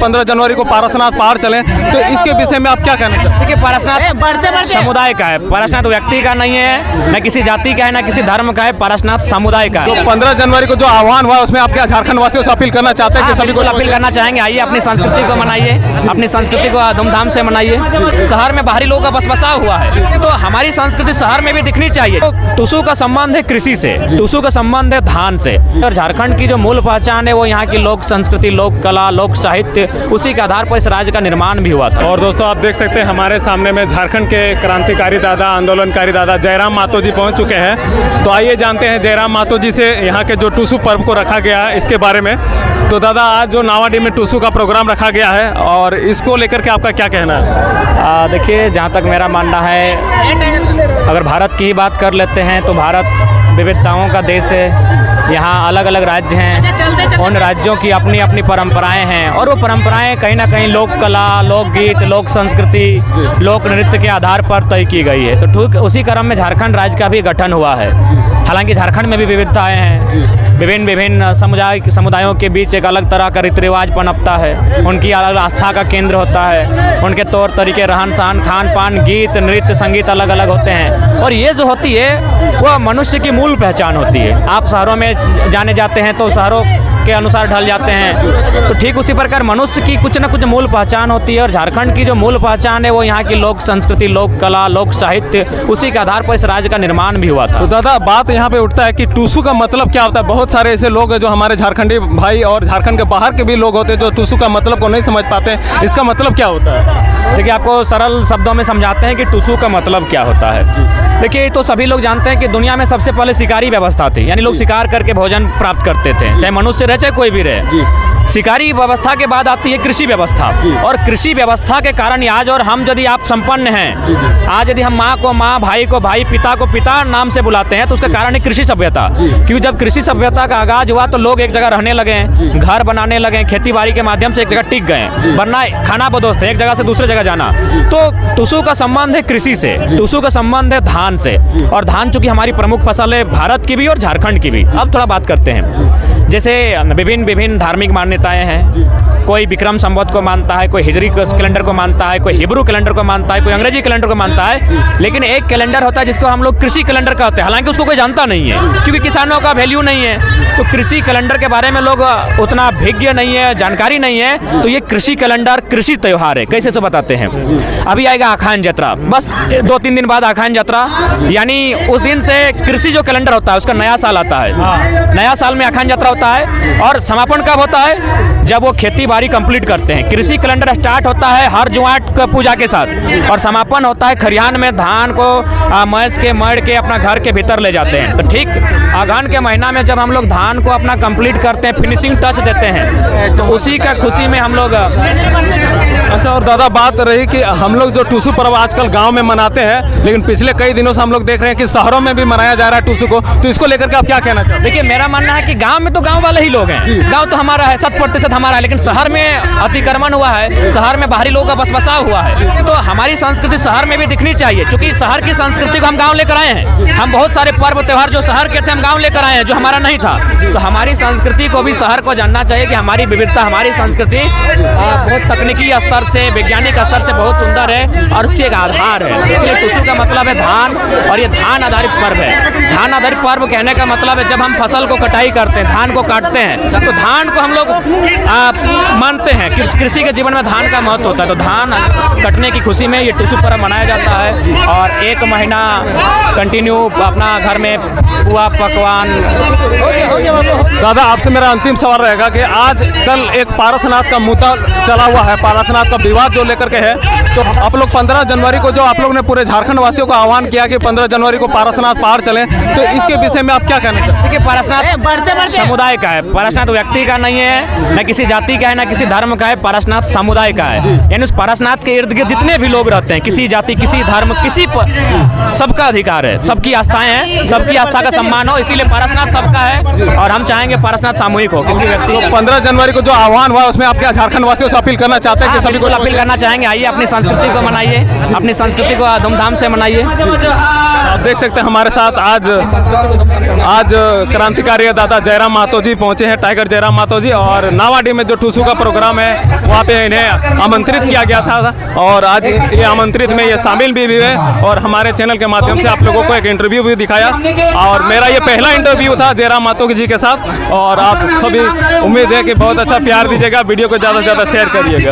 15 जनवरी को पारसनाथ पहाड़ चलें, तो इसके विषय में आप क्या कहना चाहते हैं? देखिए, पारसनाथ समुदाय का है, पारसनाथ व्यक्ति का नहीं है, न किसी जाति का है, न किसी धर्म का है, पारसनाथ समुदाय का है। 15 जनवरी को जो आह्वान हुआ उसमें आप क्या झारखंड वासियों से अपील करना चाहते हैं कि सभी को अपील करना चाहेंगे, आइए अपनी संस्कृति को मनाइए, अपनी संस्कृति को धूमधाम से मनाइए। शहर में बाहरी लोगों का बस बसाव हुआ है, तो हमारी संस्कृति शहर में भी दिखनी चाहिए। तो टुसू का संबंध है कृषि से, टुसू का संबंध है धान से, और झारखंड की जो मूल पहचान है वो यहाँ की लोक संस्कृति, लोक कला, लोक साहित्य, उसी के आधार पर इस राज्य का निर्माण भी हुआ था। और दोस्तों, आप देख सकते हैं हमारे सामने में झारखंड के क्रांतिकारी दादा, आंदोलनकारी दादा जयराम मातो जी पहुँच चुके हैं। तो आइए जानते हैं जयराम मातो जी से यहाँ के जो टुसू पर्व को रखा गया है इसके बारे में। तो दादा, आज जो नावाडीह में टुसू का प्रोग्राम रखा गया है और इसको लेकर के आपका क्या कहना है? देखिए, जहाँ तक मेरा मानना है, अगर भारत की ही बात कर लेते हैं तो भारत विविधताओं का देश है। यहाँ अलग अलग राज्य हैं, उन राज्यों की अपनी अपनी परंपराएं हैं, और वो परंपराएं कहीं ना कहीं लोक कला, लोकगीत, लोक संस्कृति, लोक नृत्य के आधार पर तय की गई है। तो ठीक उसी क्रम में झारखंड राज्य का भी गठन हुआ है। हालांकि झारखंड में भी विविधताएं हैं, विभिन्न समुदायों के बीच एक अलग तरह का रीति रिवाज पनपता है, उनकी अलग आस्था का केंद्र होता है, उनके तौर तरीके, रहन सहन, खान पान, गीत, नृत्य, संगीत अलग अलग होते हैं। और ये जो होती है वह मनुष्य की मूल पहचान होती है। आप शहरों में जाने जाते हैं तो शहरों के अनुसार ढल जाते हैं, तो ठीक उसी प्रकार मनुष्य की कुछ न कुछ मूल पहचान होती है, और झारखंड की जो मूल पहचान है वो यहाँ की लोक संस्कृति, लोक कला, लोक साहित्य, उसी के आधार पर इस राज्य का निर्माण भी हुआ था। तो दादा, बात यहाँ पे उठता है कि टुसू का मतलब क्या होता है? बहुत सारे ऐसे लोग हैं जो हमारे झारखंडी भाई और झारखंड के बाहर के भी लोग होते हैं जो टुसू का मतलब को नहीं समझ पाते हैं। इसका मतलब क्या होता है? देखिए, आपको सरल शब्दों में समझाते हैं कि टुसू का मतलब क्या होता है। देखिए, तो सभी लोग जानते हैं कि दुनिया में सबसे पहले शिकारी व्यवस्था थी, यानी लोग शिकार करके भोजन प्राप्त करते थे, चाहे मनुष्य रहे चाहे कोई भी रहे। शिकारी व्यवस्था के बाद आती है कृषि व्यवस्था, और कृषि व्यवस्था के कारण आज और हम यदि आप संपन्न हैं, आज यदि हम माँ को माँ, भाई को भाई, पिता को पिता नाम से बुलाते हैं, तो उसका कारण है कृषि सभ्यता। क्योंकि जब कृषि सभ्यता का आगाज हुआ तो लोग एक जगह रहने लगे, घर बनाने लगे, खेती बाड़ी के माध्यम से एक जगह टिक गए, वरना खाना बदोश थे, एक जगह से दूसरे जगह जाना। तो टुसू का संबंध है कृषि से, टुसू का संबंध है धान से, और धान चूंकि हमारी प्रमुख फसल है भारत की भी और झारखंड की भी। अब थोड़ा बात करते हैं, जैसे विभिन्न धार्मिक मान्यताएं हैं, कोई विक्रम संवत को मानता है, कोई हिजरी कैलेंडर को मानता है, कोई हिब्रू कैलेंडर को मानता है, कोई अंग्रेजी कैलेंडर को मानता है, लेकिन एक कैलेंडर होता है जिसको हम लोग कृषि कैलेंडर कहते हैं। हालांकि उसको कोई जानता नहीं है, क्योंकि किसानों का वैल्यू नहीं है, तो कृषि कैलेंडर के बारे में लोग उतना भिज्ञ नहीं है, जानकारी नहीं है। तो ये कृषि कैलेंडर कृषि त्यौहार है। कैसे तो बताते हैं, अभी आएगा आखान यात्रा, बस 2-3 दिन बाद आखान यात्रा, यानी उस दिन से कृषि जो कैलेंडर होता है उसका नया साल आता है। नया साल में आखान यात्रा होता है, और समापन कब होता है? जब वो खेती बाड़ी कंप्लीट करते हैं। कृषि कैलेंडर स्टार्ट होता है हर जुआट का पूजा के साथ, और समापन होता है खरियान में धान को मैस के मड़ के अपना घर के भीतर ले जाते हैं। तो ठीक अगहन के महीना में जब हम लोग धान को अपना कंप्लीट करते हैं, फिनिशिंग टच देते हैं, तो उसी का खुशी में हम लोग। अच्छा, और दादा, बात रही कि हम लोग जो टुसू पर्व आजकल गांव में मनाते हैं, लेकिन पिछले कई दिनों से हम लोग देख रहे हैं कि शहरों में भी मनाया जा रहा है टुसू को, तो इसको लेकर के आप क्या कहना चाहते हैं? देखिए, मेरा मानना है कि गांव में तो गांव वाले ही लोग हैं, गांव तो हमारा है, 100% हमारा है, लेकिन शहर में अतिक्रमण हुआ है, शहर में बाहरी लोगों का बस बसाव हुआ है, तो हमारी संस्कृति शहर में भी दिखनी चाहिए। क्योंकि शहर की संस्कृति को हम गाँव लेकर आए हैं, हम बहुत सारे पर्व त्यौहार जो शहर के थे हम गाँव लेकर आए हैं, जो हमारा नहीं था। तो हमारी संस्कृति को भी शहर को जानना चाहिए कि हमारी विविधता, हमारी संस्कृति बहुत तकनीकी स्तर से, वैज्ञानिक स्तर से बहुत सुंदर है, और उसकी एक आधार है। इसलिए टुसू का मतलब है धान, और ये धान आधारित पर्व है। धान आधारित पर्व कहने का मतलब है जब हम फसल को कटाई करते हैं, धान को काटते हैं, तो धान को हम लोग मानते हैं कि कृषि के जीवन में धान का महत्व होता है। तो धान कटने की खुशी में ये टुसू पर्व मनाया जाता है, और 1 महीना कंटिन्यू अपना घर में पुआ पकवान। दादा, आपसे मेरा अंतिम सवाल रहेगा कि आज कल एक पारसनाथ का मुद्दा चला हुआ है, पारसनाथ का विवाद जो लेकर के है, तो आप लोग 15 जनवरी को जो आप लोग ने पूरे झारखंड वासियों को आह्वान किया कि 15 जनवरी को पारसनाथ पहाड़ चलें, तो इसके विषय में आप क्या कहना चाहते हैं? देखिए, पारसनाथ समुदाय का है, पारसनाथ व्यक्ति का नहीं है, न किसी जाति का है, न किसी धर्म का है, पारसनाथ समुदाय का है। यानी उस पारसनाथ के इर्द गिर्द जितने भी लोग रहते हैं, किसी जाति, किसी धर्म, किसी सबका अधिकार है, सबकी आस्थाएं हैं, सबकी आस्था का सम्मान हो, इसीलिए पारसनाथ सबका है, और हम चाहेंगे पारसनाथ सामूहिक हो, किसी व्यक्ति। 15 जनवरी को जो आह्वान हुआ उसमें आप क्या झारखंड वासियों से अपील करना चाहते हैं कि सभी को अपील करना चाहेंगे, आइए अपनी संस्कृति को मनाइए, अपनी संस्कृति को धूमधाम से मनाइए। आप देख सकते हैं हमारे साथ आज क्रांतिकारी दादा जयराम मातो जी पहुंचे हैं, टाइगर जयराम मातो जी, और नावाडी में जो टूसू का प्रोग्राम है वहाँ पे इन्हें आमंत्रित किया गया था और आज ये आमंत्रित में ये शामिल भी हुए और हमारे चैनल के माध्यम से आप लोगों को एक इंटरव्यू भी दिखाया। और मेरा ये पहला इंटरव्यू था जयराम मातो जी के साथ, और आप सभी उम्मीद है कि बहुत अच्छा प्यार दीजिएगा, वीडियो को ज़्यादा से ज़्यादा शेयर करिएगा।